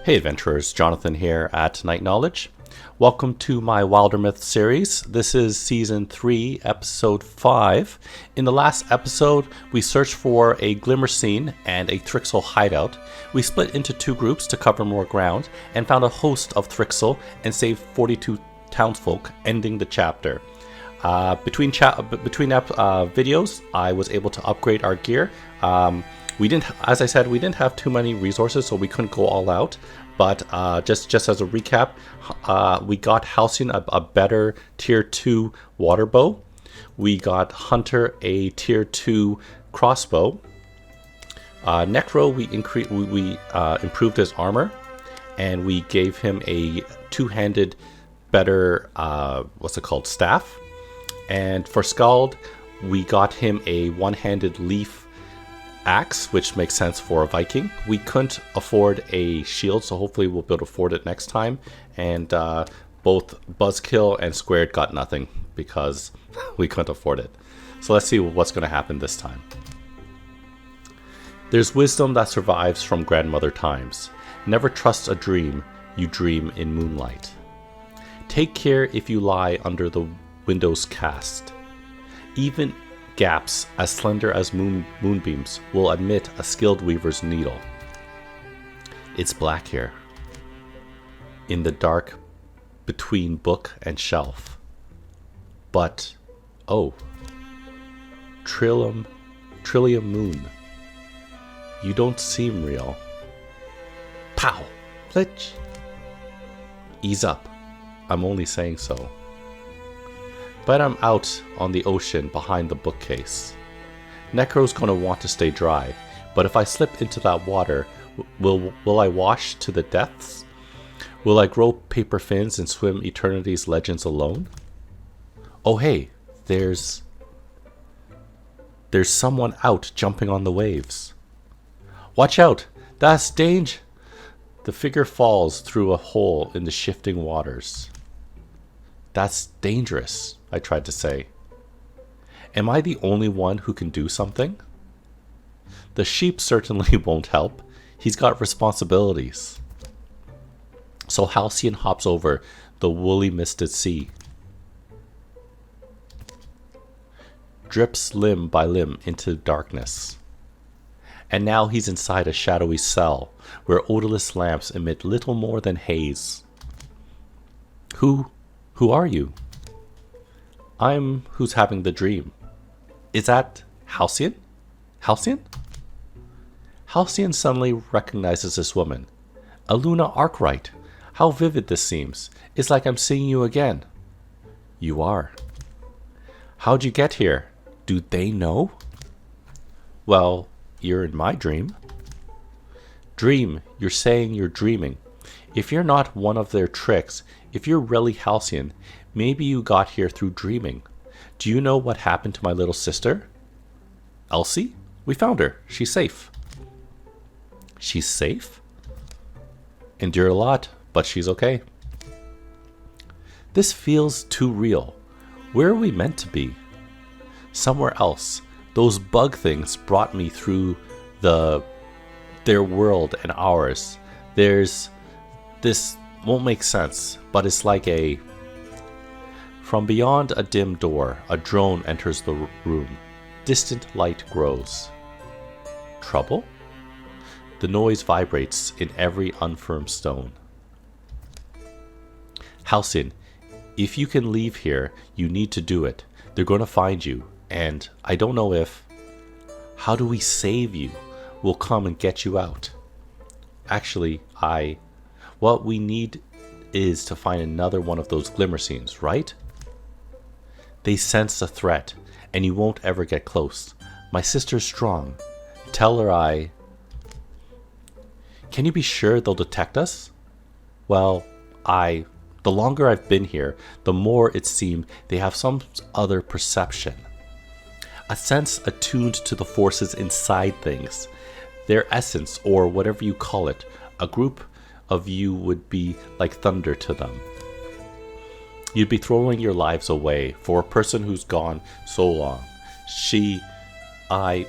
Hey adventurers, Jonathan here at Night Knowledge. Welcome to my Wildermyth series. This is Season 3, Episode 5. In the last episode, we searched for a Glimmer Scene and a Thrixl hideout. We split into two groups to cover more ground and found a host of Thrixl and saved 42 townsfolk, ending the chapter. Between videos, I was able to upgrade our gear. As I said, we didn't have too many resources, so we couldn't go all out. But just as a recap, we got Halcyon a better Tier 2 water bow. We got Hunter a Tier 2 crossbow. Necro, we improved his armor, and we gave him a two-handed, better staff. And for Skelled, we got him a one-handed leaf axe, which makes sense for a Viking. We couldn't afford a shield, so hopefully we'll be able to afford it next time. And both Buzzkill and Squared got nothing because we couldn't afford it. So let's see what's going to happen this time. There's wisdom that survives from grandmother times. Never trust a dream you dream in moonlight. Take care if you lie under the window's cast. Even gaps as slender as moonbeams will admit a skilled weaver's needle. It's black here, in the dark between book and shelf. But, oh, Trillium Moon, you don't seem real. Pow! Plitch! Ease up, I'm only saying so. But I'm out on the ocean behind the bookcase. Necro's gonna want to stay dry, but if I slip into that water, will I wash to the depths? Will I grow paper fins and swim eternity's legends alone? Oh hey, there's someone out jumping on the waves. Watch out, that's danger! The figure falls through a hole in the shifting waters. That's dangerous, I tried to say. Am I the only one who can do something? The sheep certainly won't help. He's got responsibilities. So Halcyon hops over the woolly misted sea. Drips limb by limb into darkness. And now he's inside a shadowy cell where odorless lamps emit little more than haze. Who are you? I'm who's having the dream. Is that Halcyon? Halcyon? Halcyon suddenly recognizes this woman. Eluna Arkwright. How vivid this seems. It's like I'm seeing you again. You are. How'd you get here? Do they know? Well, you're in my dream. Dream, you're saying you're dreaming. If you're not one of their tricks, if you're really Halcyon, maybe you got here through dreaming. Do you know what happened to my little sister? Elsie? We found her. She's safe. She's safe? Endured a lot, but she's okay. This feels too real. Where are we meant to be? Somewhere else. Those bug things brought me through their world and ours. This won't make sense, but it's like From beyond a dim door, a drone enters the room. Distant light grows. Trouble? The noise vibrates in every unfirm stone. Halcyon, if you can leave here, you need to do it. They're going to find you, and I don't know if... How do we save you? We'll come and get you out. Actually, what we need is to find another one of those glimmer scenes, right? They sense a threat, and you won't ever get close. My sister's strong. Tell her Can you be sure they'll detect us? Well, the longer I've been here, the more it seemed they have some other perception. A sense attuned to the forces inside things. Their essence, or whatever you call it, a group of you would be like thunder to them. You'd be throwing your lives away for a person who's gone so long. I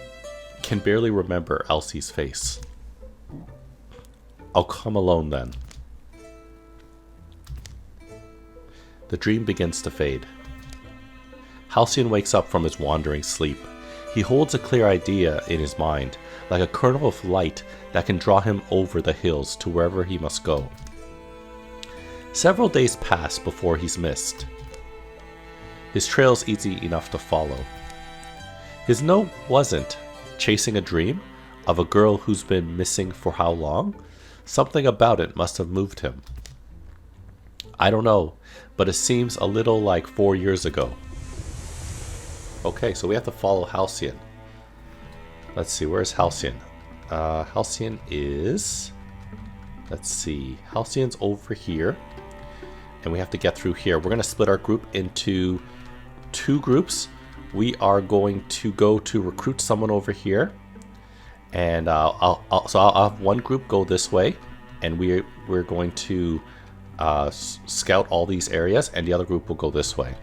can barely remember Elsie's face. I'll come alone then. The dream begins to fade. Halcyon wakes up from his wandering sleep. He holds a clear idea in his mind, like a kernel of light that can draw him over the hills to wherever he must go. Several days pass before he's missed. His trail's easy enough to follow. His note wasn't chasing a dream of a girl who's been missing for how long? Something about it must have moved him. I don't know, but it seems a little like 4 years ago. Okay, so we have to follow Halcyon. Let's see, where's Halcyon? Halcyon is... Let's see, Halcyon's over here. And we have to get through here. We're going to split our group into 2 groups. We are going to go to recruit someone over here. And I'll have one group go this way. And we're going to scout all these areas. And the other group will go this way.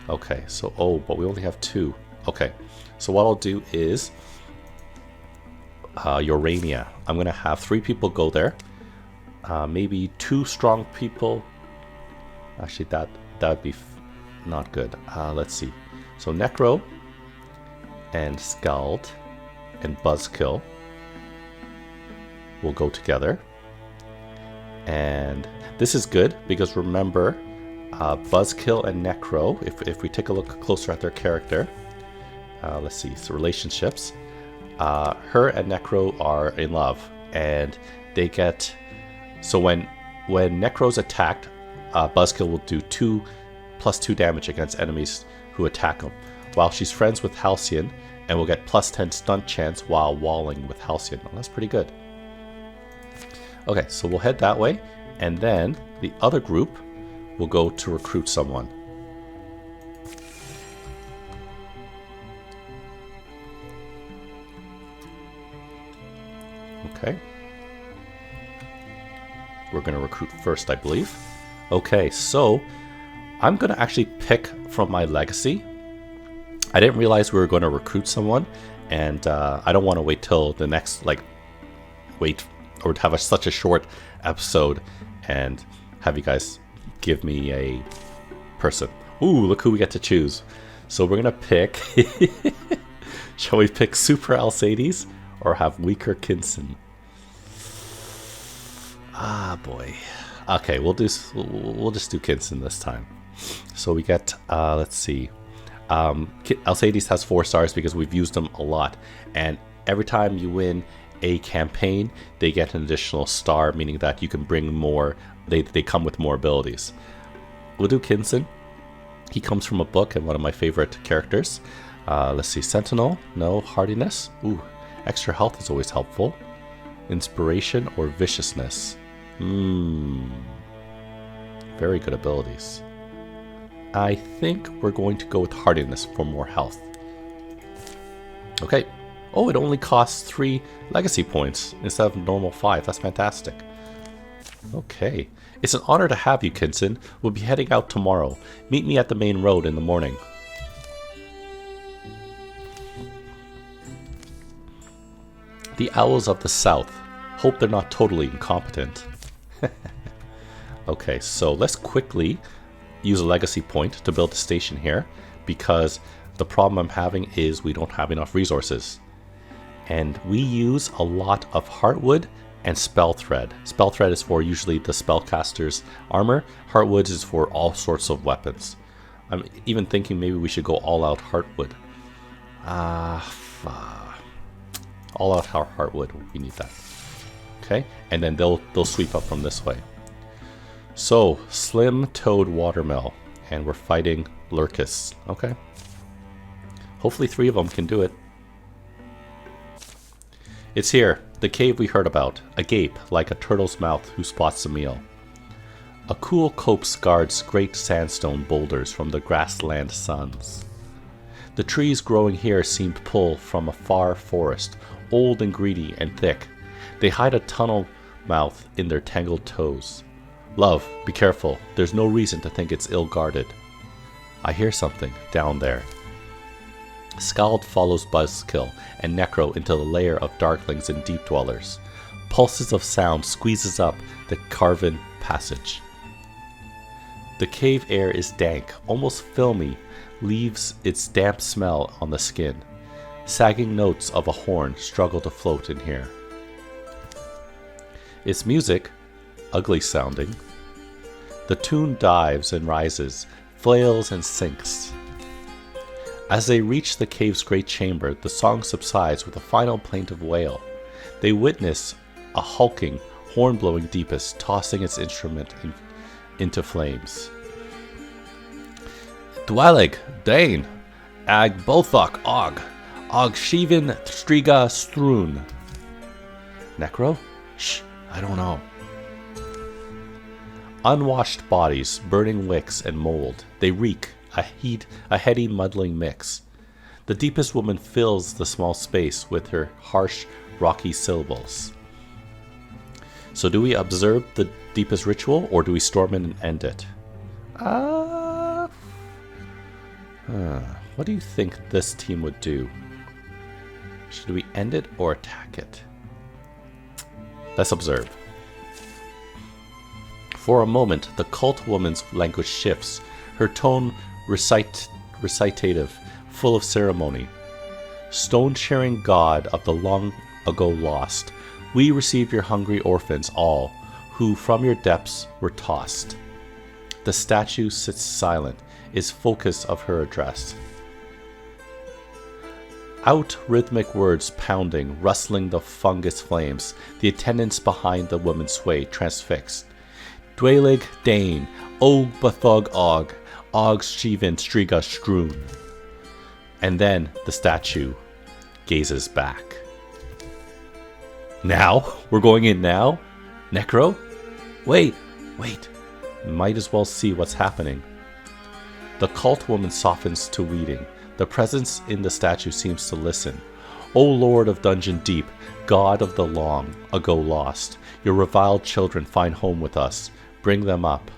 Okay, so, oh, but we only have 2. Okay, so what I'll do is Urania. I'm going to have 3 people go there. Maybe 2 strong people. Actually, that would be not good. Let's see. So Necro and Skelled and Buzzkill will go together. And this is good because remember, Buzzkill and Necro, if we take a look closer at their character, let's see, so relationships. Her and Necro are in love, and they get... So when Necro's attacked, Buzzkill will do 2+2 damage against enemies who attack him, while she's friends with Halcyon and will get +10 stunt chance while walling with Halcyon. Well, that's pretty good. Okay, so we'll head that way, and then the other group will go to recruit someone. Okay. We're going to recruit first, I believe. Okay, so I'm going to actually pick from my legacy. I didn't realize we were going to recruit someone, and I don't want to wait till the next, wait, or have such a short episode and have you guys give me a person. Ooh, look who we get to choose. So we're going to pick, shall we pick Super Alcides or have weaker Kinsen? Ah, boy. Okay, we'll just do Kinsen this time. So we get, let's see. Alcides has 4 stars because we've used them a lot. And every time you win a campaign, they get an additional star, meaning that you can bring more, they come with more abilities. We'll do Kinsen. He comes from a book and one of my favorite characters. Let's see, Sentinel, no. Hardiness, ooh, extra health is always helpful. Inspiration or viciousness. Very good abilities. I think we're going to go with hardiness for more health. Okay. Oh, it only costs 3 legacy points instead of normal 5. That's fantastic. Okay. It's an honor to have you, Kinsen. We'll be heading out tomorrow. Meet me at the main road in the morning. The Owls of the South. Hope they're not totally incompetent. Okay, so let's quickly use a legacy point to build a station here, because the problem I'm having is we don't have enough resources. And we use a lot of Heartwood and Spell Thread. Spell Thread is for usually the spellcaster's armor. Heartwood is for all sorts of weapons. I'm even thinking maybe we should go all out Heartwood. All out Heartwood, we need that. Okay, and then they'll sweep up from this way. So, Slim Toad Watermill, and we're fighting Lurkus. Okay. Hopefully 3 of them can do it. It's here, the cave we heard about, agape like a turtle's mouth who spots a meal. A cool copse guards great sandstone boulders from the grassland suns. The trees growing here seem pulled from a far forest, old and greedy and thick. They hide a tunnel mouth in their tangled toes. Love, be careful, there's no reason to think it's ill-guarded. I hear something down there. Skelled follows Buzzkill and Necro into the lair of darklings and deep dwellers. Pulses of sound squeezes up the carven passage. The cave air is dank, almost filmy, leaves its damp smell on the skin. Sagging notes of a horn struggle to float in here. Its music, ugly sounding. The tune dives and rises, flails and sinks. As they reach the cave's great chamber, the song subsides with a final plaintive wail. They witness a hulking, horn-blowing Deepest tossing its instrument into flames. Dwalig, Dane, Ag Bothok, Og Shivin Striga Strun. Necro? Shh, I don't know. Unwashed bodies, burning wicks and mold. They reek, a heady muddling mix. The Deepest woman fills the small space with her harsh, rocky syllables. So do we observe the Deepest ritual, or do we storm in and end it? What do you think this team would do? Should we end it or attack it? Let's observe. For a moment, the cult woman's language shifts, her tone recitative, full of ceremony. Stone-sharing god of the long ago lost, we receive your hungry orphans all, who from your depths were tossed. The statue sits silent, is focus of her address. Out rhythmic words pounding, rustling the fungus flames, the attendants behind the woman sway, transfixed. Dwalig Dane, Og Bathog Og Shivin Striga Strun. And then the statue gazes back. Now? We're going in now? Necro? Wait. Might as well see what's happening. The cult woman softens to weeding. The presence in the statue seems to listen. O Lord of Dungeon Deep, God of the long ago lost, your reviled children find home with us. Bring them up.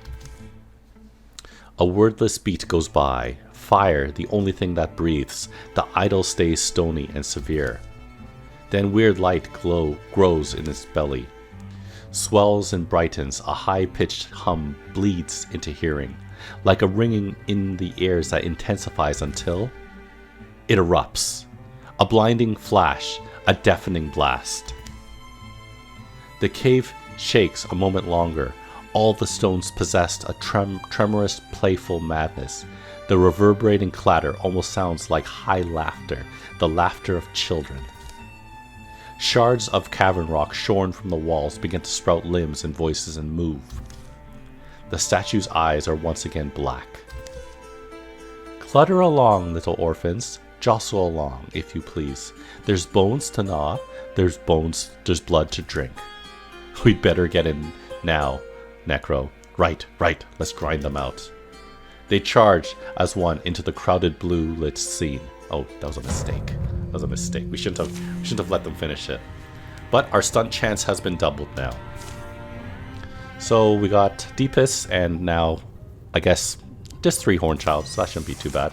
A wordless beat goes by. Fire, the only thing that breathes. The idol stays stony and severe. Then weird light grows in its belly. Swells and brightens, a high-pitched hum bleeds into hearing, like a ringing in the ears that intensifies until it erupts. A blinding flash, a deafening blast. The cave shakes a moment longer. All the stones possessed a tremorous, playful madness. The reverberating clatter almost sounds like high laughter, the laughter of children. Shards of cavern rock shorn from the walls begin to sprout limbs and voices and move. The statue's eyes are once again black. Clutter along, little orphans. Jostle along, if you please. There's bones to gnaw. There's blood to drink. We'd better get in now, Necro. Right. Let's grind them out. They charge as one into the crowded blue-lit scene. Oh, that was a mistake. We shouldn't have let them finish it. But our stunt chance has been doubled now. So we got Deepest, and now, I guess, just 3 Hornchild, so that shouldn't be too bad.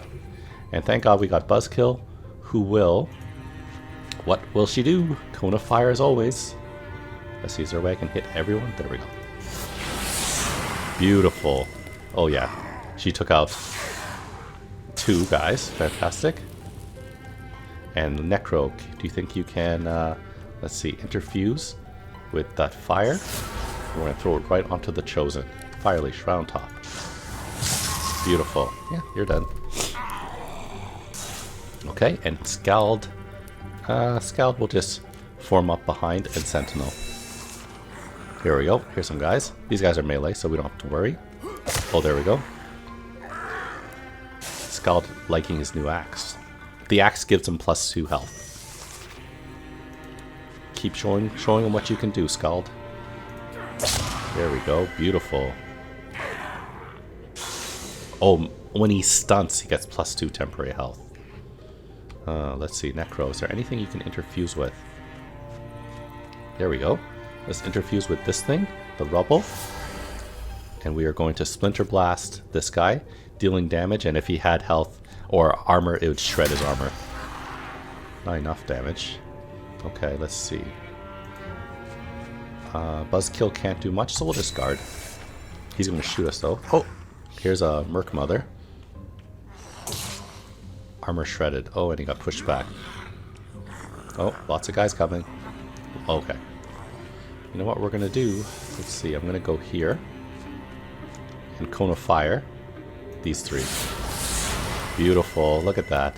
And thank God we got Buzzkill, who will... What will she do? Cone of Fire as always. Let's see, is there a way I can hit everyone? There we go. Beautiful. Oh yeah, she took out 2 guys. Fantastic. And Necro, do you think you can, let's see, interfuse with that fire? We're going to throw it right onto the Chosen. Fire Leash, round top. Beautiful. Yeah, you're done. Okay, and Skelled. Skelled will just form up behind and Sentinel. Here we go. Here's some guys. These guys are melee, so we don't have to worry. Oh, there we go. Skelled liking his new axe. The axe gives him +2 health. Keep showing him what you can do, Skelled. There we go. Beautiful. Oh, when he stunts, he gets +2 temporary health. Let's see, Necro. Is there anything you can interfuse with? There we go. Let's interfuse with this thing, the rubble. And we are going to Splinter Blast this guy, dealing damage. And if he had health or armor, it would shred his armor. Not enough damage. Okay, let's see. Buzzkill can't do much, so we'll discard. He's going to shoot us though. Oh, here's a Merc Mother. Armor shredded. Oh, and he got pushed back. Oh, lots of guys coming. Okay. You know what we're going to do? Let's see. I'm going to go here. And Cone of Fire. These three. Beautiful. Look at that.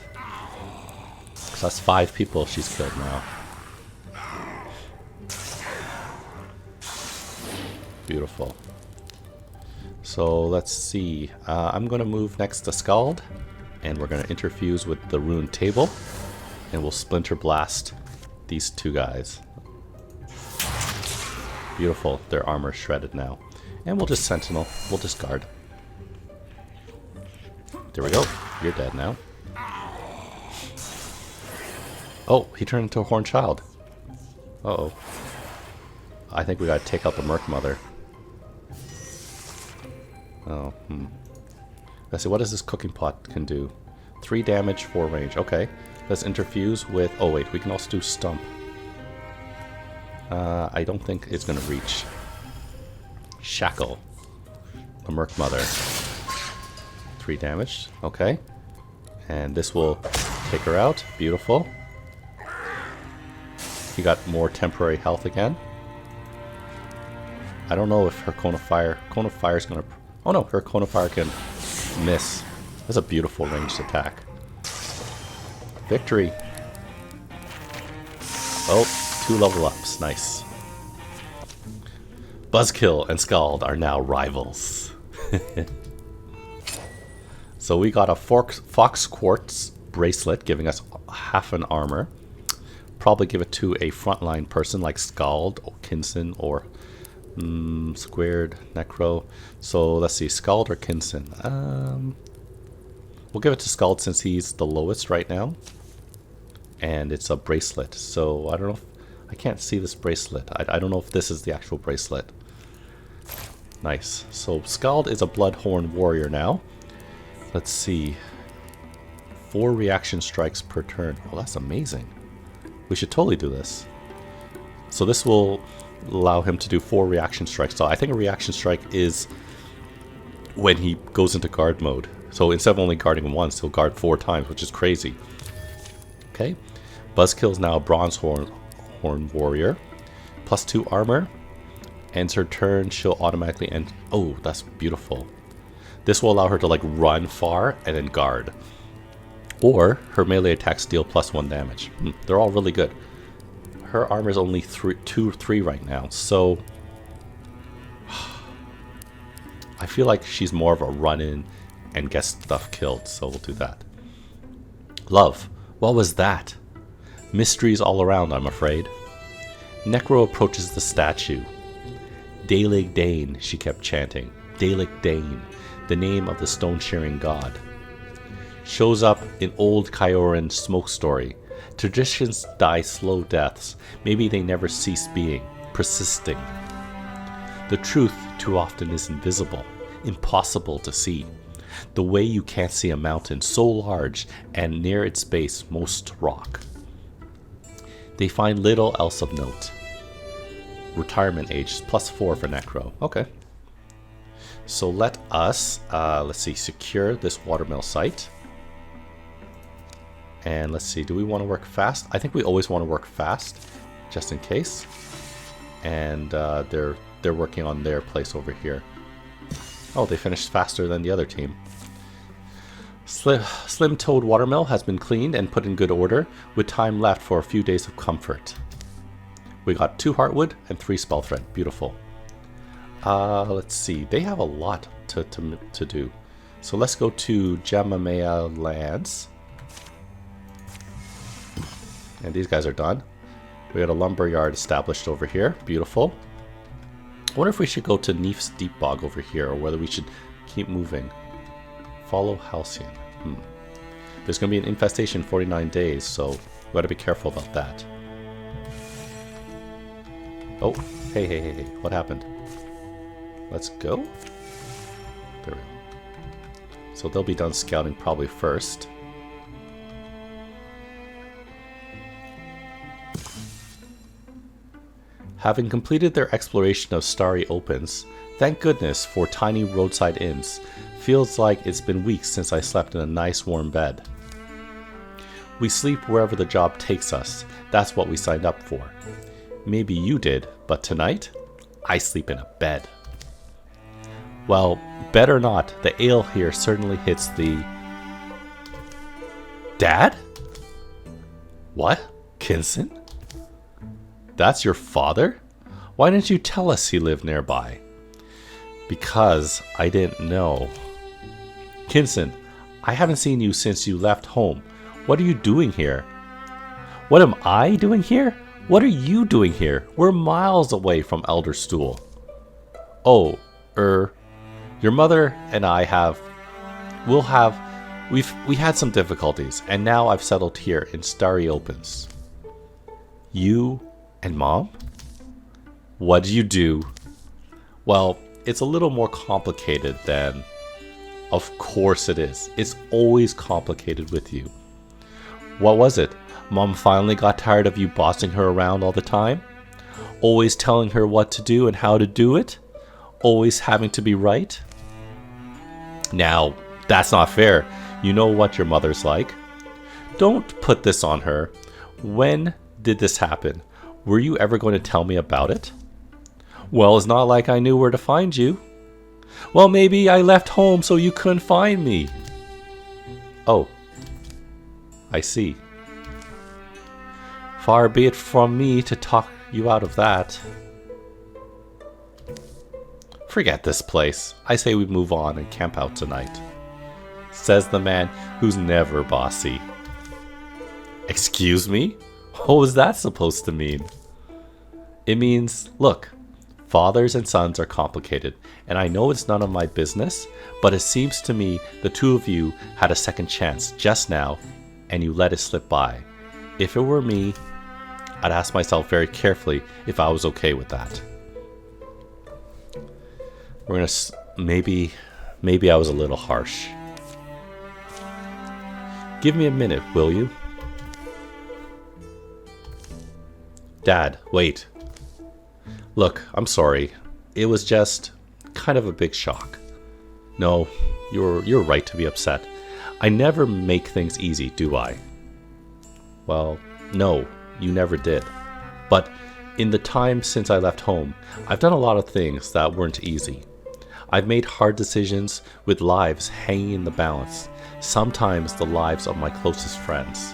So that's 5 people she's killed now. Beautiful. So let's see. I'm going to move next to Skelled. And we're going to interfuse with the rune table. And we'll Splinter Blast these 2 guys. Beautiful. Their armor shredded now. And we'll just Sentinel. We'll discard. There we go. You're dead now. Oh, he turned into a Horned Child. Uh-oh. I think we gotta take out the Merc Mother. Oh, Let's see, what does this cooking pot can do? 3 damage, 4 range. Okay. Let's interfuse with... Oh, wait, we can also do Stump. I don't think it's gonna reach. Shackle. The Merc Mother. 3 damage. Okay. And this will take her out. Beautiful. He got more temporary health again. I don't know if her Cone of Fire... Cone of Fire is gonna... Oh no, her Cone of Fire can miss. That's a beautiful ranged attack. Victory. Oh, 2 level ups. Nice. Buzzkill and Skelled are now rivals. So we got a Fox Quartz bracelet giving us half an armor. Probably give it to a frontline person like Skelled or Kinsen or Squared Necro. So let's see, Skelled or Kinsen. We'll give it to Skelled since he's the lowest right now. And it's a bracelet. So I don't know if, I can't see this bracelet. I don't know if this is the actual bracelet. Nice. So Skelled is a Bloodhorn warrior now. Let's see. 4 reaction strikes per turn. Oh, that's amazing. We should totally do this. So this will allow him to do 4 reaction strikes. So I think a reaction strike is when he goes into guard mode. So instead of only guarding once, he'll guard 4 times, which is crazy. Okay. Buzzkill is now a Bronze Horn warrior. Plus 2 armor. Ends her turn, she'll automatically end. Oh, that's beautiful. This will allow her to like run far and then guard. Or her melee attacks deal plus 1 damage. They're all really good. Her armor is only 3 right now, so I feel like she's more of a run-in and get stuff killed, so we'll do that. Love. What was that? Mysteries all around, I'm afraid. Necro approaches the statue. Daelig Dane, she kept chanting. Daelig Dane, the name of the stone-shearing god. Shows up in old Kyoran smoke story. Traditions die slow deaths. Maybe they never cease being, persisting. The truth too often is invisible, impossible to see. The way you can't see a mountain so large and near its base most rock. They find little else of note. Retirement age plus 4 for Necro. Okay. So let us, let's see, secure this watermill site. And let's see, do we want to work fast? I think we always want to work fast, just in case. And they're working on their place over here. Oh, they finished faster than the other team. Slim-toed watermill has been cleaned and put in good order, with time left for a few days of comfort. We got 2 heartwood and 3 spell thread. Beautiful. Let's see, they have a lot to do. So let's go to Jamamea Lands. And these guys are done. We got a lumber yard established over here. Beautiful. I wonder if we should go to Neef's Deep Bog over here, or whether we should keep moving. Follow Halcyon. There's going to be an infestation in 49 days, so we got to be careful about that. Oh, hey, what happened? Let's go. There we go. So they'll be done scouting probably first. Having completed their exploration of starry opens, thank goodness for tiny roadside inns. Feels like it's been weeks since I slept in a nice warm bed. We sleep wherever the job takes us. That's what we signed up for. Maybe you did, but tonight, I sleep in a bed. Well, bed or not, the ale here certainly hits the... Dad? What? Kinsen? That's your father? Why didn't you tell us he lived nearby? Because I didn't know. Kinsen, I haven't seen you since you left home. What are you doing here? What am I doing here? What are you doing here? We're miles away from Elderstool. Oh, your mother and I we had some difficulties, and now I've settled here in Starry Opens. You and Mom? What did you do? Well, it's a little more complicated than... Of course it is. It's always complicated with you. What was it? Mom finally got tired of you bossing her around all the time? Always telling her what to do and how to do it? Always having to be right? Now, that's not fair. You know what your mother's like. Don't put this on her. When did this happen? Were you ever going to tell me about it? Well, it's not like I knew where to find you. Well, maybe I left home so you couldn't find me. Oh, I see. Far be it from me to talk you out of that. Forget this place. I say we move on and camp out tonight. Says the man who's never bossy. Excuse me? What was that supposed to mean? It means, look, fathers and sons are complicated, and I know it's none of my business, but it seems to me the two of you had a second chance just now, and you let it slip by. If it were me, I'd ask myself very carefully if I was okay with that. We're gonna... Maybe I was a little harsh. Give me a minute, will you? Dad, wait. Look, I'm sorry. It was just kind of a big shock. No, you're right to be upset. I never make things easy, do I? Well, no, you never did. But in the time since I left home, I've done a lot of things that weren't easy. I've made hard decisions with lives hanging in the balance, sometimes the lives of my closest friends.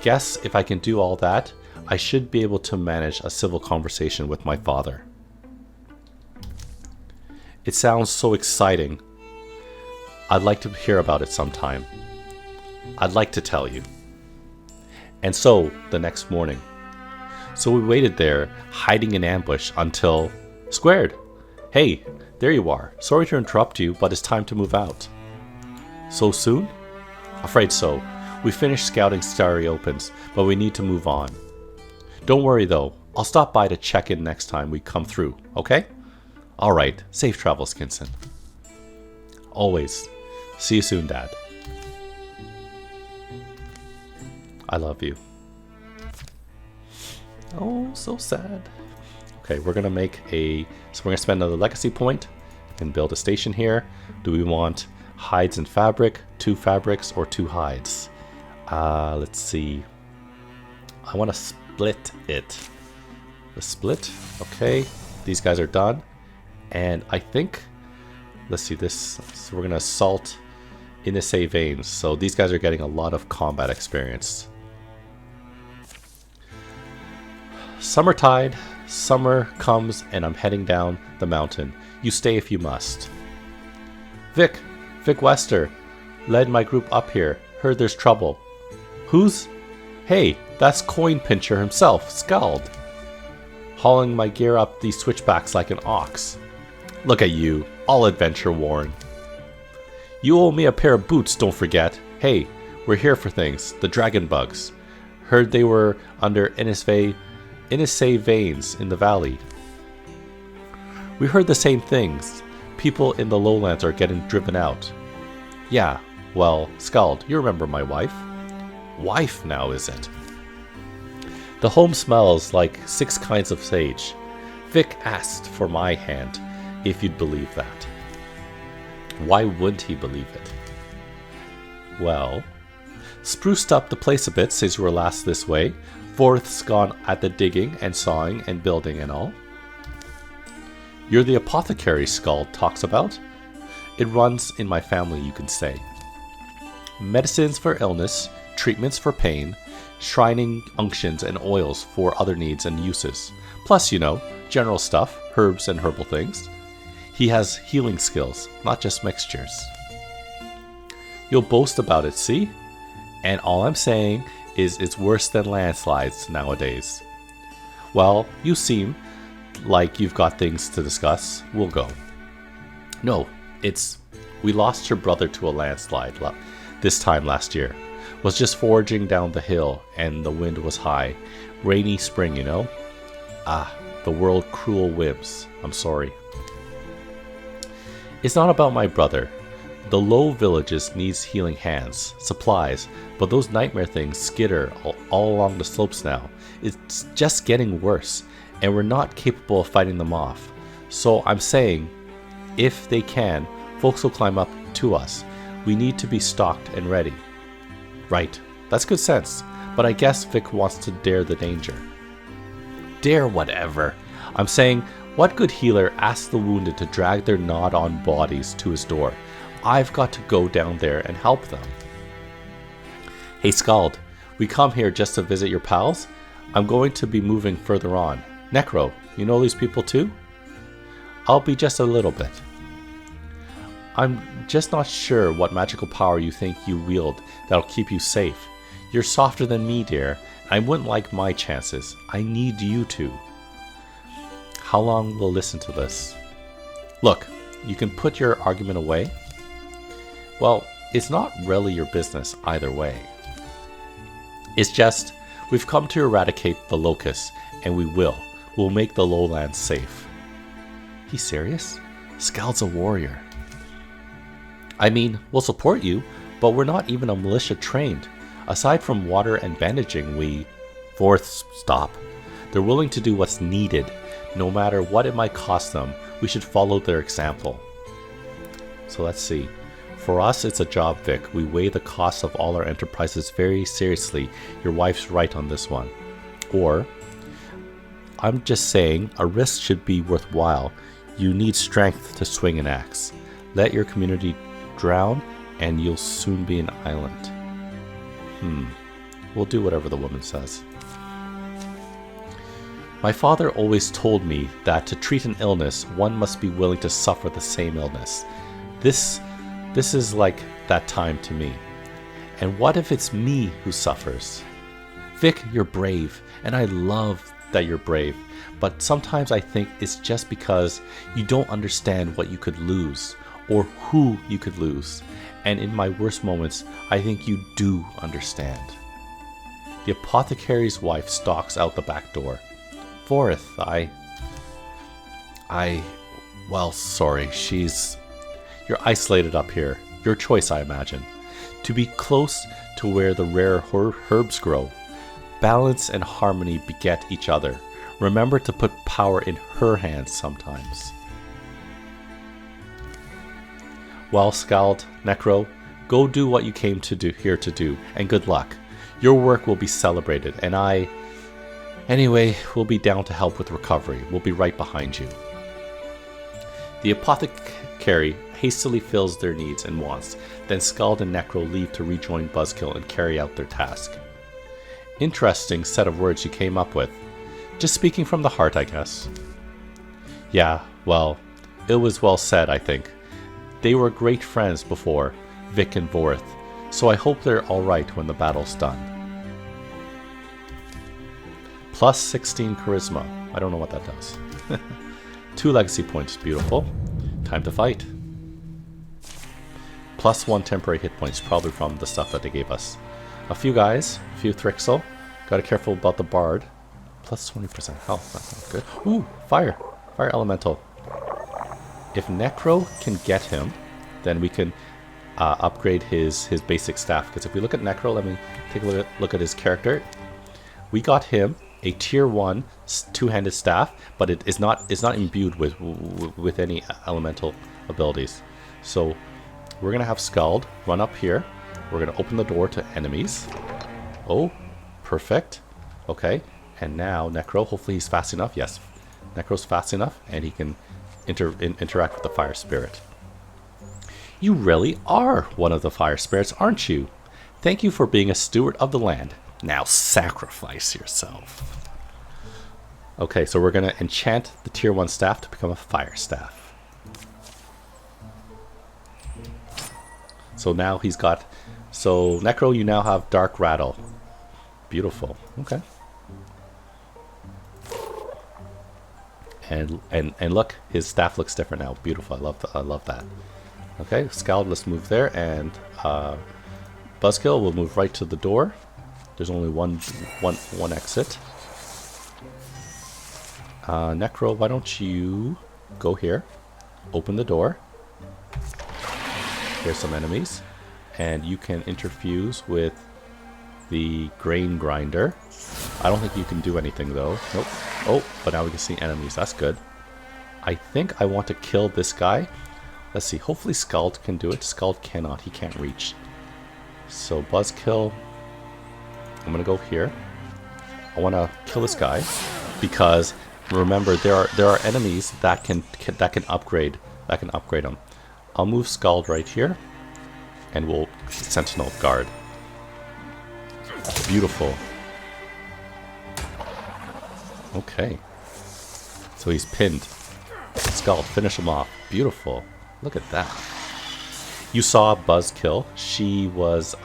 Guess if I can do all that, I should be able to manage a civil conversation with my father. It sounds so exciting. I'd like to hear about it sometime. I'd like to tell you. And so, the next morning. So we waited there, hiding in ambush until... Squared! Hey, there you are. Sorry to interrupt you, but it's time to move out. So soon? Afraid so. We finished scouting Starry Opens, but we need to move on. Don't worry though, I'll stop by to check in next time we come through, okay? Alright, safe travels, Kinsen. Always. See you soon, Dad. I love you. Oh, so sad. Okay, we're gonna so we're gonna spend another legacy point and build a station here. Do we want hides and fabric, 2 fabrics, or 2 hides? Let's see. I want to split it. The split, okay. These guys are done. And I think, let's see this. So we're gonna assault Innisay Veins. So these guys are getting a lot of combat experience. Summertide. Summer comes and I'm heading down the mountain. You stay if you must. Vic Wester led my group up here. Heard there's trouble. Who's? Hey, that's Coin Pincher himself, Skelled. Hauling my gear up these switchbacks like an ox. Look at you, all adventure worn. You owe me a pair of boots, don't forget. Hey, we're here for things, the dragon bugs. Heard they were under Innisay Veins in the valley. We heard the same things. People in the lowlands are getting driven out. Yeah, well, Skelled, you remember my wife? Wife now, is it? The home smells like 6 kinds of sage. Vic asked for my hand, if you'd believe that. Why wouldn't he believe it? Well, spruced up the place a bit since you were last this way. Vorth's gone at the digging and sawing and building and all. You're the apothecary Skelled talks about. It runs in my family, you can say. Medicines for illness, treatments for pain, shrining unctions and oils for other needs and uses. Plus, you know, general stuff, herbs and herbal things. He has healing skills, not just mixtures. You'll boast about it, see? And all I'm saying is it's worse than landslides nowadays. Well, you seem like you've got things to discuss. We'll go. No, we lost your brother to a landslide this time last year. Was just forging down the hill and the wind was high. Rainy spring, you know? The world cruel whims. I'm sorry. It's not about my brother. The low villages needs healing hands, supplies, but those nightmare things skitter all along the slopes now. It's just getting worse, and we're not capable of fighting them off. So I'm saying, if they can, folks will climb up to us. We need to be stocked and ready. Right, that's good sense, but I guess Vic wants to dare the danger. Dare whatever. I'm saying, what good healer asks the wounded to drag their gnawed-on bodies to his door? I've got to go down there and help them. Hey Skelled, we come here just to visit your pals? I'm going to be moving further on. Necro, you know these people too? I'll be just a little bit. I'm just not sure what magical power you think you wield that'll keep you safe. You're softer than me, dear. I wouldn't like my chances. I need you to. How long will listen to this? Look, you can put your argument away. Well, it's not really your business either way. It's just, we've come to eradicate the locusts, and we will. We'll make the lowlands safe. He's serious? Skelled's a warrior. I mean, we'll support you, but we're not even a militia trained. Aside from water and bandaging, Vorth, stop. They're willing to do what's needed. No matter what it might cost them, we should follow their example. So let's see. For us, it's a job, Vic. We weigh the costs of all our enterprises very seriously. Your wife's right on this one. Or, I'm just saying, a risk should be worthwhile. You need strength to swing an axe. Let your community drown, and you'll soon be an island. We'll do whatever the woman says. My father always told me that to treat an illness, one must be willing to suffer the same illness. This is like that time to me. And what if it's me who suffers? Vic, you're brave, and I love that you're brave, but sometimes I think it's just because you don't understand what you could lose, or who you could lose. And in my worst moments, I think you do understand. The apothecary's wife stalks out the back door. Vorth, well, sorry, you're isolated up here. Your choice, I imagine. To be close to where the rare herbs grow. Balance and harmony beget each other. Remember to put power in her hands sometimes. Well, Skelled, Necro, go do what you came here to do, and good luck. Your work will be celebrated, and anyway, we'll be down to help with recovery. We'll be right behind you. The apothecary hastily fills their needs and wants, then Skelled and Necro leave to rejoin Buzzkill and carry out their task. Interesting set of words you came up with. Just speaking from the heart, I guess. Yeah, well, it was well said, I think. They were great friends before, Vic and Vorth, so I hope they're alright when the battle's done. Plus 16 charisma. I don't know what that does. 2 legacy points, beautiful. Time to fight. Plus 1 temporary hit points, probably from the stuff that they gave us. A few guys, a few Thrixel. Gotta be careful about the Bard. Plus 20% health, that's not good. Ooh, fire. Fire elemental. If Necro can get him, then we can upgrade his basic staff. Because if we look at Necro, let me take a look at his character. We got him a tier 1 two-handed staff, but it's not imbued with any elemental abilities. So we're gonna have Skelled run up here. We're gonna open the door to enemies. Oh, perfect. Okay, and now Necro. Hopefully he's fast enough. Yes, Necro's fast enough, and he can interact with the fire spirit. You really are one of the fire spirits, aren't you? Thank you for being a steward of the land. Now sacrifice yourself. Okay, so we're going to enchant the tier 1 staff to become a fire staff. So now he's got... So Necro, you now have Dark Rattle. Beautiful. Okay. And look, his staff looks different now. Beautiful. I love that. Okay, Skelled, let's move there, and Buzzkill will move right to the door. There's only one exit. Necro, why don't you go here, open the door. Here's some enemies, and you can interfuse with the grain grinder. I don't think you can do anything though. Nope. Oh, but now we can see enemies. That's good. I think I want to kill this guy. Let's see. Hopefully Skelled can do it. Skelled cannot. He can't reach. So Buzzkill. I'm gonna go here. I want to kill this guy because remember there are enemies that can upgrade them. I'll move Skelled right here, and we'll Sentinel guard. Beautiful. Okay. So he's pinned. Skelled, finish him off. Beautiful. Look at that. You saw Buzzkill. She was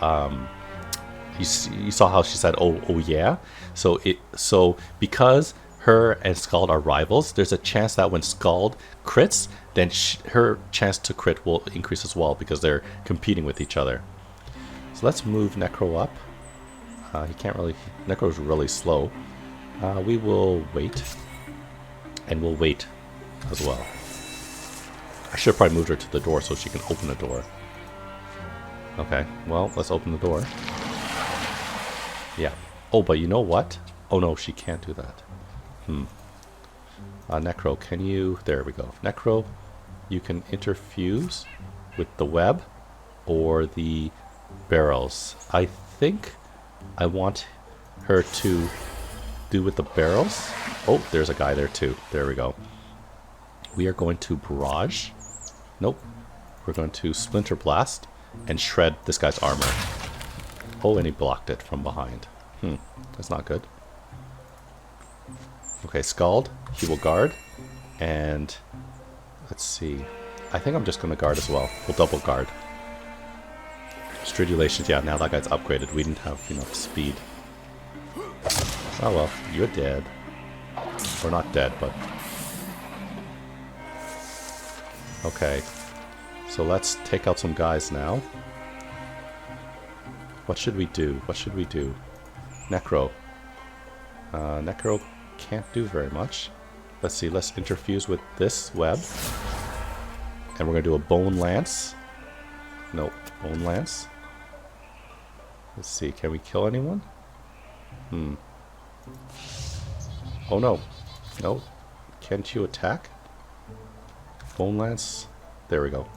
you saw how she said oh yeah. So because her and Skelled are rivals, there's a chance that when Skelled crits, then her chance to crit will increase as well because they're competing with each other. So let's move Necro up. He can't really... Necro's really slow. We will wait. And we'll wait as well. I should have probably moved her to the door so she can open the door. Okay, well, let's open the door. Yeah. Oh, but you know what? Oh no, she can't do that. Necro, can you... There we go. Necro, you can interfuse with the web or the barrels. I think I want her to do with the barrels. Oh, there's a guy there too. There we go. We are going to barrage. Nope. We're going to splinter blast and shred this guy's armor. Oh, and he blocked it from behind. That's not good. Okay, Skelled. He will guard. And let's see. I think I'm just going to guard as well. We'll double guard. Stridulations, yeah, now that guy's upgraded. We didn't have enough speed. Oh well, you're dead. Or not dead, but... Okay. So let's take out some guys now. What should we do? What should we do? Necro. Necro can't do very much. Let's see, let's interfuse with this web. And we're going to do a Bone Lance. Nope, Bone Lance. Let's see, can we kill anyone? Oh no. No. Can't you attack? Bone Lance. There we go.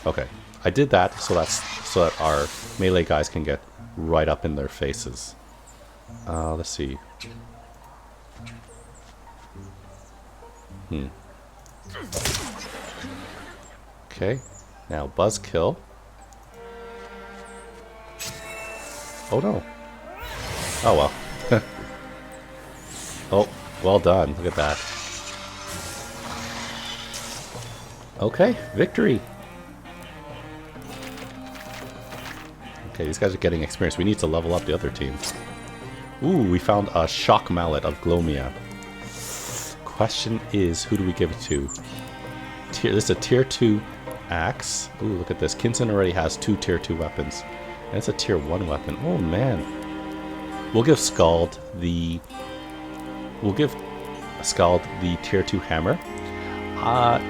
Okay. I did that so that our melee guys can get right up in their faces. Let's see. Okay. Now Buzzkill. Oh no. Oh well. Oh, well done. Look at that. Okay, victory. Okay, these guys are getting experience. We need to level up the other team. Ooh, we found a Shock Mallet of Glomia. Question is, who do we give it to? This is a tier 2 axe. Ooh, look at this. Kinsen already has 2 tier 2 weapons. And it's a tier 1 weapon. Oh man. We'll give Skelled the tier 2 hammer.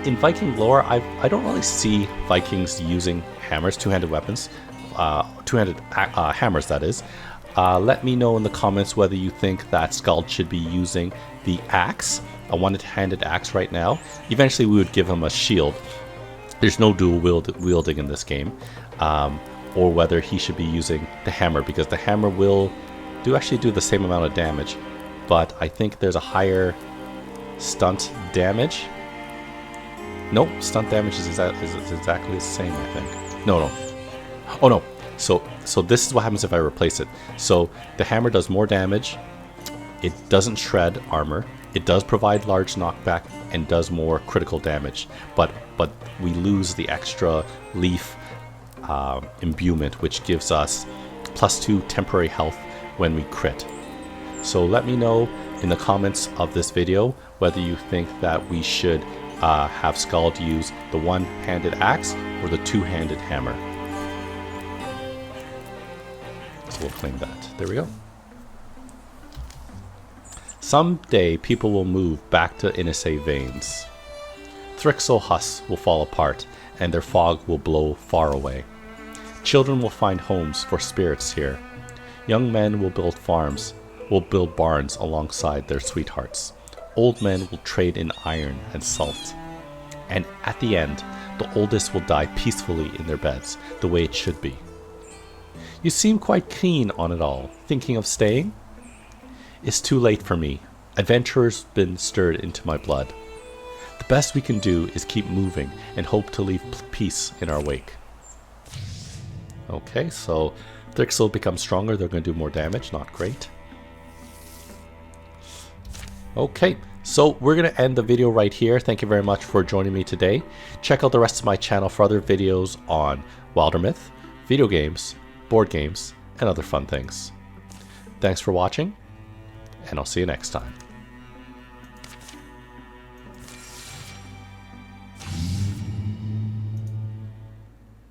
In Viking lore, I don't really see Vikings using hammers, two-handed weapons, two-handed hammers, that is. Let me know in the comments whether you think that Skelled should be using the axe, a one-handed axe right now. Eventually we would give him a shield. There's no dual wielding in this game. Or whether he should be using the hammer, because the hammer will actually do the same amount of damage, but I think there's a higher stunt damage. Nope, stunt damage is exactly the same, I think. No. Oh no. So this is what happens if I replace it. So the hammer does more damage. It doesn't shred armor. It does provide large knockback and does more critical damage. But we lose the extra leaf imbuement, which gives us +2 temporary health when we crit. So let me know in the comments of this video whether you think that we should have Skelled use the one-handed axe or the two-handed hammer. So we'll claim that. There we go. Someday people will move back to Innisay Veins. Thrixel husks will fall apart and their fog will blow far away. Children will find homes for spirits here. Young men will build farms, will build barns alongside their sweethearts. Old men will trade in iron and salt. And at the end, the oldest will die peacefully in their beds, the way it should be. You seem quite keen on it all, thinking of staying? It's too late for me. Adventure's been stirred into my blood. The best we can do is keep moving and hope to leave peace in our wake. Okay, so Thrixel becomes stronger. They're going to do more damage. Not great. Okay, so we're going to end the video right here. Thank you very much for joining me today. Check out the rest of my channel for other videos on Wildermyth, video games, board games, and other fun things. Thanks for watching, and I'll see you next time.